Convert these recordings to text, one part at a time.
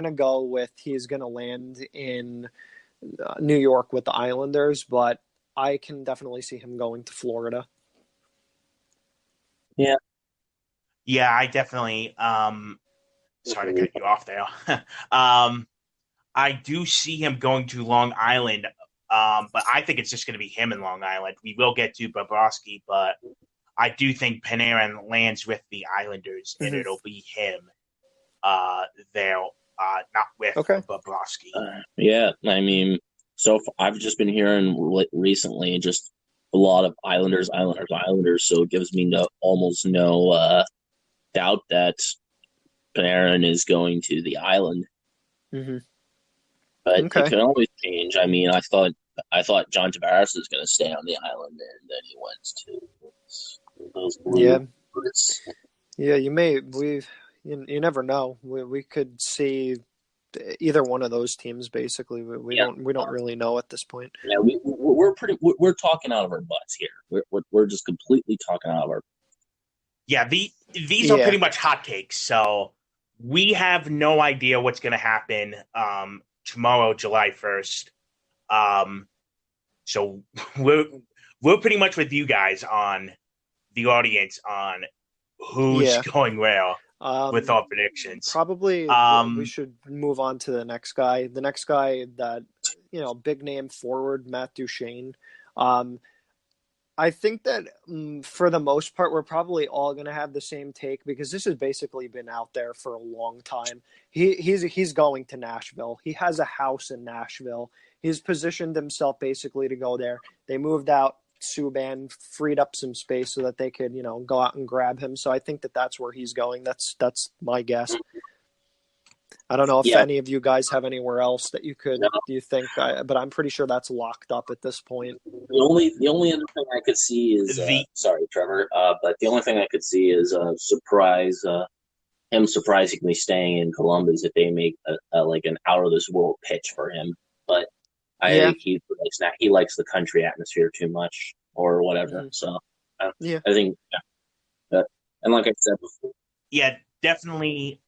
gonna go with he's gonna land in New York with the Islanders, but I can definitely see him going to Florida. Yeah. Yeah, I definitely. Sorry to cut you off there. um, I do see him going to Long Island, but I think it's just going to be him in Long Island. We will get to Bobrovsky, but I do think Panarin lands with the Islanders, and Mm-hmm. it'll be him there, not with Okay. Bobrovsky. Yeah, I mean, I've just been hearing recently just a lot of Islanders, Islanders, Islanders. So it gives me almost no doubt that Panarin is going to the island. Mm-hmm. But it Okay. can always change. I mean, I thought John Tavares was going to stay on the island, and then he went to those Yeah. blue birds. Yeah. You never know. We could see either one of those teams. Basically, we Yeah, don't really know at this point. yeah. We're talking out of our butts here. We're just completely talking out of our. Yeah, these are Yeah. pretty much hot takes, so we have no idea what's going to happen tomorrow, July 1st. So we're pretty much with you guys on the audience on who's Yeah. going where with our predictions. Probably we should move on to the next guy. The next guy that, big name forward, Matt Duchene. I think that for the most part, we're probably all going to have the same take because this has basically been out there for a long time. He's going to Nashville. He has a house in Nashville. He's positioned himself basically to go there. They moved out Subban, freed up some space so that they could, go out and grab him. So I think that that's where he's going. That's my guess. I don't know if Yeah. any of you guys have anywhere else that you could, No. you think, but I'm pretty sure that's locked up at this point. The only other thing I could see is sorry, Trevor. But the only thing I could see is him surprisingly staying in Columbus if they make like an out of this world pitch for him. But I Yeah. think he likes the country atmosphere too much or whatever. Mm-hmm. So Yeah. I think, and like I said before, Yeah, definitely.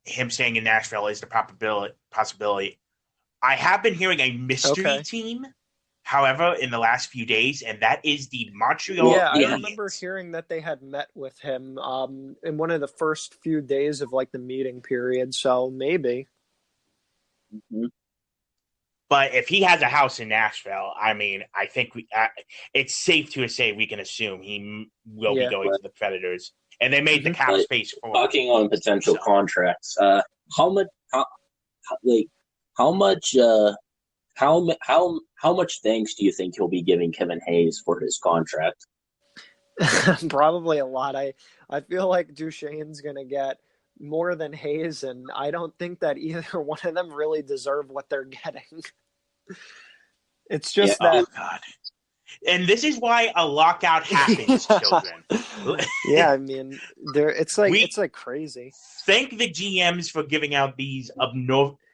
Him staying in Nashville is the possibility. I have been hearing a mystery team, however, in the last few days, and that is the Montreal. Yeah, I Indians. remember hearing that they had met with him in one of the first few days of like the meeting period. So maybe. Mm-hmm. But if he has a house in Nashville, I mean, I think it's safe to say we can assume he will be going to the Predators. And they made the cap space for talking on potential contracts. How much thanks do you think he'll be giving Kevin Hayes for his contract? Probably a lot. I feel like Duchene's going to get more than Hayes, and I don't think that either one of them really deserve what they're getting. It's just that. Oh, God. And this is why a lockout happens, children. Yeah, I mean, it's like crazy. Thank the GMs for giving out these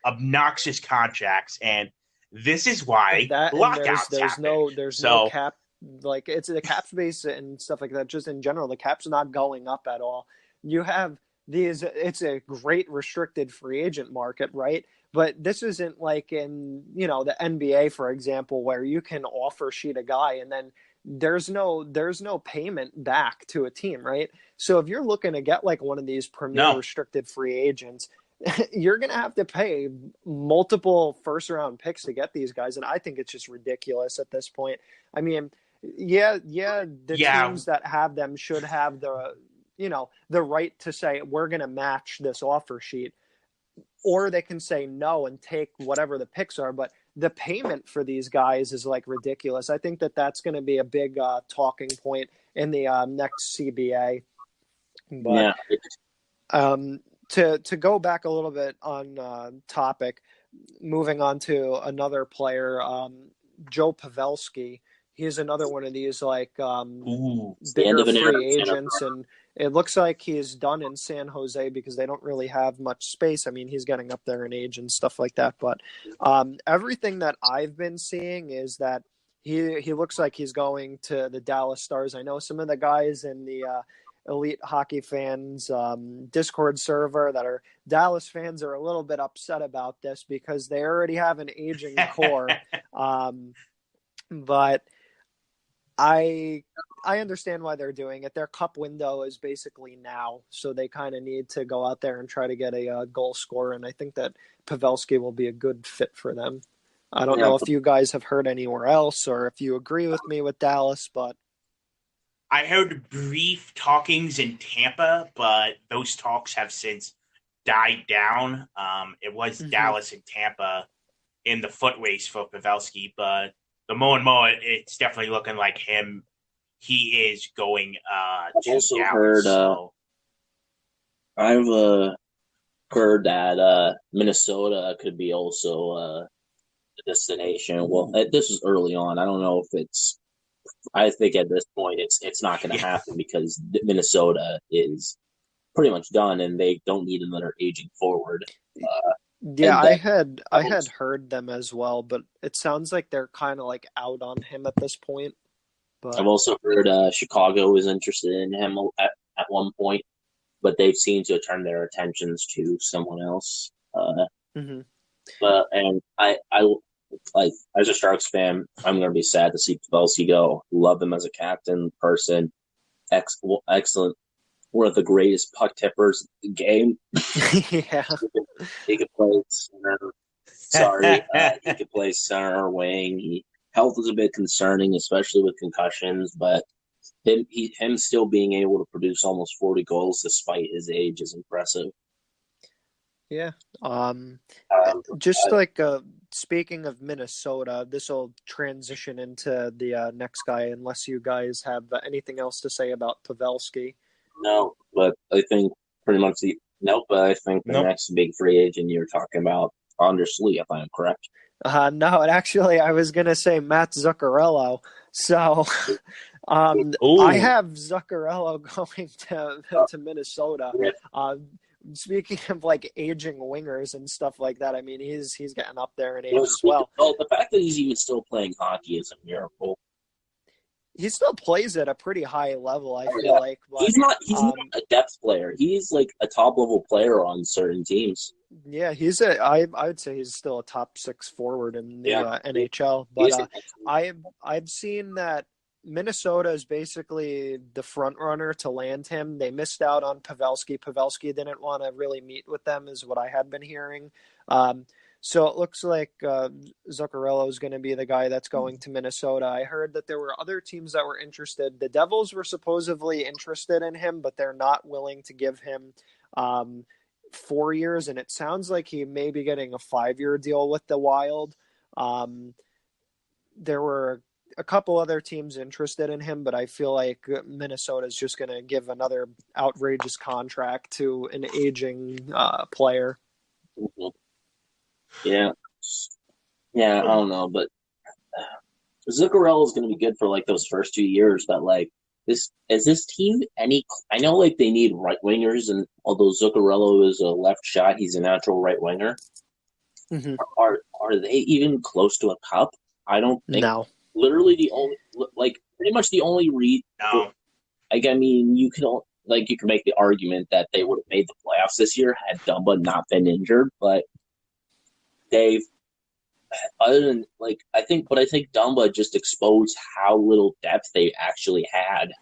obnoxious contracts, and this is why lockouts happen. There's no cap. Like, it's the cap space and stuff like that. Just in general, the cap's not going up at all. You have these. It's a great restricted free agent market, right? But this isn't like in, the NBA, for example, where you can offer sheet a guy and then there's no payment back to a team, right? So if you're looking to get like one of these premier restricted free agents, you're going to have to pay multiple first round picks to get these guys. And I think it's just ridiculous at this point. I mean, teams that have them should have the right to say, we're going to match this offer sheet. Or they can say no and take whatever the picks are. But the payment for these guys is like ridiculous. I think that that's going to be a big talking point in the next CBA. But to go back a little bit on topic, moving on to another player, Joe Pavelski. He's another one of these like bigger free agents, and it looks like he's done in San Jose because they don't really have much space. I mean, he's getting up there in age and stuff like that. But everything that I've been seeing is that he looks like he's going to the Dallas Stars. I know some of the guys in the Elite Hockey Fans Discord server that are Dallas fans are a little bit upset about this because they already have an aging core. But I understand why they're doing it. Their cup window is basically now, so they kind of need to go out there and try to get a goal scorer, and I think that Pavelski will be a good fit for them. I don't know if you guys have heard anywhere else or if you agree with me with Dallas, but I heard brief talkings in Tampa, but those talks have since died down. It was Dallas and Tampa in the foot race for Pavelski, but the more and more, it's definitely looking like him. He is going to I've also Dallas. heard. I've heard that Minnesota could be also a destination. Well, this is early on. I don't know if it's. I think at this point it's not going to happen because Minnesota is pretty much done, and they don't need another aging forward. Yeah, I had heard them as well, but it sounds like they're kind of like out on him at this point. But I've also heard Chicago was interested in him at one point, but they've seemed to turn their attentions to someone else. But and I like as a Sharks fan, I'm going to be sad to see Pavelski go. Love him as a captain, person, excellent. One of the greatest puck tippers in the game. Yeah. He could play center. He could play center, wing. Health is a bit concerning, especially with concussions, but him still being able to produce almost 40 goals despite his age is impressive. Yeah. Speaking of Minnesota, this will transition into the next guy unless you guys have anything else to say about Pavelski. No, but I think pretty much the next big free agent you're talking about, Anders Lee, if I'm correct. No, I was going to say Matt Zuccarello. So I have Zuccarello going to Minnesota. Speaking of like aging wingers and stuff like that, I mean, he's getting up there in age as well. Oh, the fact that he's even still playing hockey is a miracle. He still plays at a pretty high level, I feel like. But, he's not a depth player. He's like a top level player on certain teams. Yeah, I would say he's still a top 6 forward in the NHL. But I've seen that Minnesota is basically the front runner to land him. They missed out on Pavelski. Pavelski didn't want to really meet with them, is what I had been hearing. So it looks like Zuccarello is going to be the guy that's going to Minnesota. I heard that there were other teams that were interested. The Devils were supposedly interested in him, but they're not willing to give him 4 years, and it sounds like he may be getting a 5-year deal with the Wild. There were a couple other teams interested in him, but I feel like Minnesota is just going to give another outrageous contract to an aging player. Mm-hmm. Yeah, I don't know, but Zuccarello is going to be good for like those first 2 years. But like, this team any? I know like they need right wingers, and although Zuccarello is a left shot, he's a natural right winger. Mm-hmm. Are they even close to a cup? I don't think. No. Literally pretty much the only read. No. Like, I mean, you can make the argument that they would have made the playoffs this year had Dumba not been injured, but. Dave, other than I think Dumba just exposed how little depth they actually had.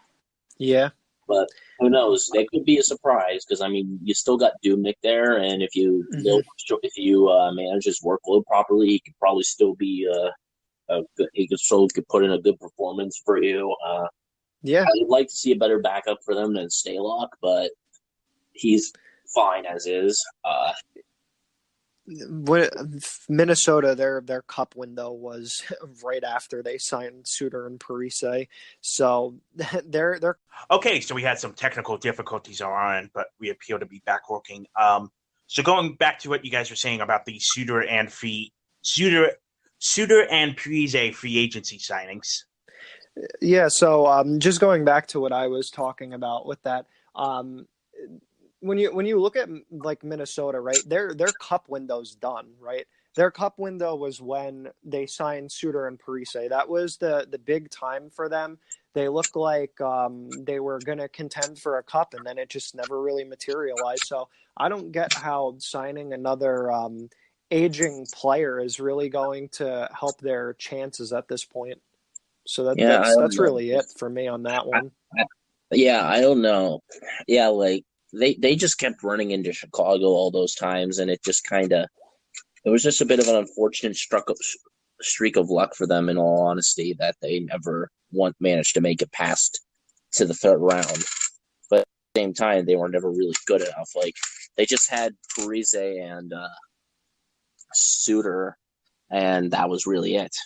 Yeah, but who knows? They could be a surprise because I mean, you still got Dubnyk there, and if you manage his workload properly, he could probably still be he could put in a good performance for you. Yeah, I'd like to see a better backup for them than Stalock, but he's fine as is. Minnesota, their cup window was right after they signed Suter and Parise, so they're okay. So we had some technical difficulties on our end, but we appear to be back working. So going back to what you guys were saying about the Suter and Parise free agency signings. Yeah. So just going back to what I was talking about with that. When you look at like Minnesota, right, their cup window's done, right? Their cup window was when they signed Suter and Parise. That was the big time for them. They look like they were going to contend for a cup, and then it just never really materialized. So I don't get how signing another aging player is really going to help their chances at this point. So Yeah, I don't that's know. really it for me on that one. Yeah, I don't know. Yeah, like they just kept running into Chicago all those times, and it just kind of it was just a bit of an unfortunate streak of luck for them. In all honesty, that they never managed to make it past to the third round. But at the same time, they were never really good enough. Like they just had Parise and Suter, and that was really it.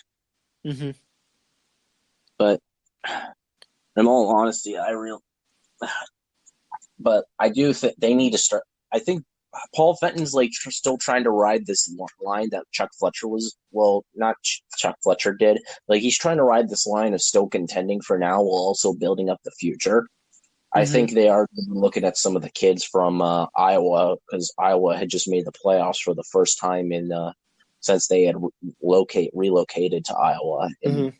Mm-hmm. But in all honesty, but I do think they need to start. I think Paul Fenton's like still trying to ride this line that Chuck Fletcher not Chuck Fletcher did. Like he's trying to ride this line of still contending for now while also building up the future. I think they are looking at some of the kids from Iowa, because Iowa had just made the playoffs for the first time since they had relocated to Iowa in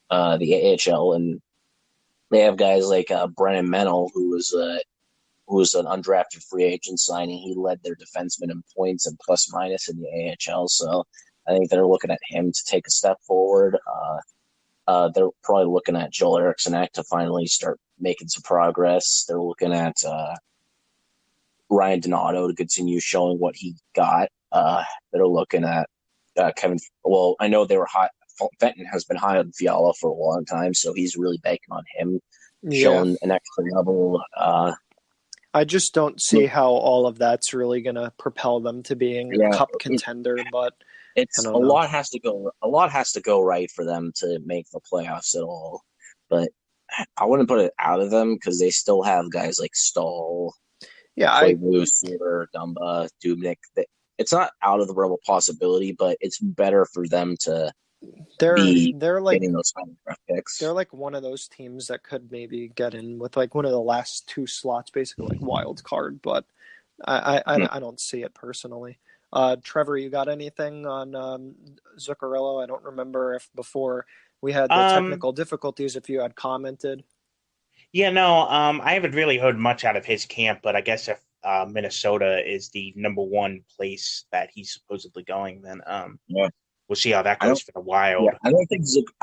the AHL, and they have guys like Brennan Mennel, who was an undrafted free agent signing. He led their defensemen in points and plus minus in the AHL, so I think they're looking at him to take a step forward. They're probably looking at Joel Eriksson to finally start making some progress. They're looking at Ryan Donato to continue showing what he got. They're looking at Kevin. Well, I know they were high. Fenton has been high on Fiala for a long time, so he's really banking on him showing an extra level. I just don't see how all of that's really going to propel them to being a cup contender, but it's a lot has to go. A lot has to go right for them to make the playoffs at all. But I wouldn't put it out of them because they still have guys like Stahl, Suter, Dumba, Dubnik. It's not out of the realm of possibility, but it's better for them to they're like getting those high draft picks. They're like one of those teams that could maybe get in with like one of the last two slots, basically like wild card. But I don't see it personally. Trevor, you got anything on Zuccarello? I don't remember if before we had the technical difficulties if you had commented. Yeah, no, I haven't really heard much out of his camp, but I guess if Minnesota is the number one place that he's supposedly going, then we'll see how that goes for the Wild. Yeah, I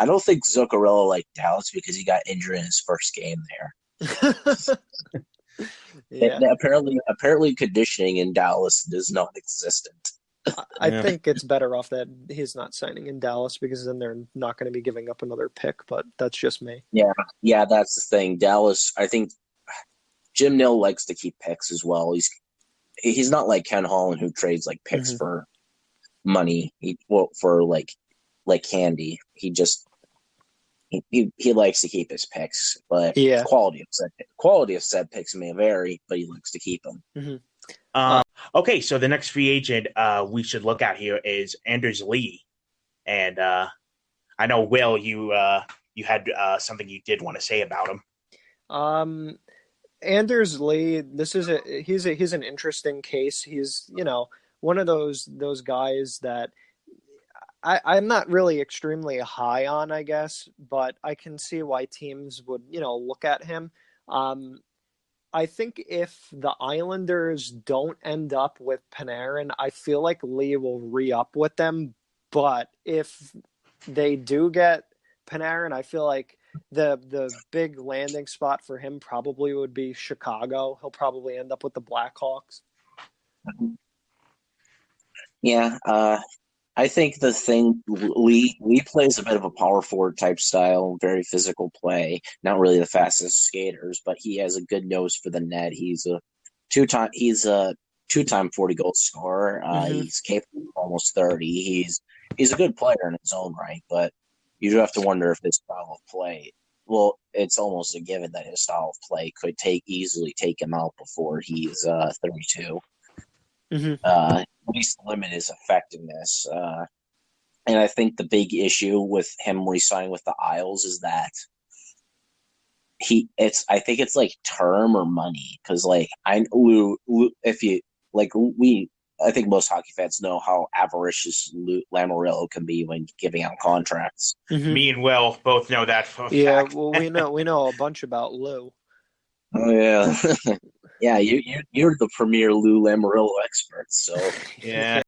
don't think Zuccarello liked Dallas because he got injured in his first game there. Apparently, conditioning in Dallas is non-existent. I think it's better off that he's not signing in Dallas because then they're not going to be giving up another pick. But that's just me. Yeah, that's the thing. Dallas, I think Jim Nill likes to keep picks as well. He's not like Ken Holland who trades like picks for money. For like candy. He likes to keep his picks, but quality of said picks may vary, but he likes to keep them. Okay, so the next free agent we should look at here is Anders Lee, and I know Will, you had something you did want to say about him. Anders Lee, he's an interesting case. He's one of those guys that I'm not really extremely high on, I guess, but I can see why teams would look at him. I think if the Islanders don't end up with Panarin, I feel like Lee will re-up with them. But if they do get Panarin, I feel like the big landing spot for him probably would be Chicago. He'll probably end up with the Blackhawks. Yeah, I think the thing Lee plays a bit of a power forward type style, very physical play. Not really the fastest skaters, but he has a good nose for the net. He's a two-time 40-goal scorer. He's capable of almost 30. He's a good player in his own right, but you do have to wonder if his style of play. Well, it's almost a given that his style of play could easily take him out before he's 32. At least limit his effectiveness. And I think the big issue with him re-signing with the Isles is that I think it's like term or money, because like if you like we I think most hockey fans know how avaricious Lou Lamoriello can be when giving out contracts. Mm-hmm. Me and Will both know that for a fact. Well, we know a bunch about Lou. Oh yeah, yeah. You're the premier Lou Lamoriello expert. So Yeah.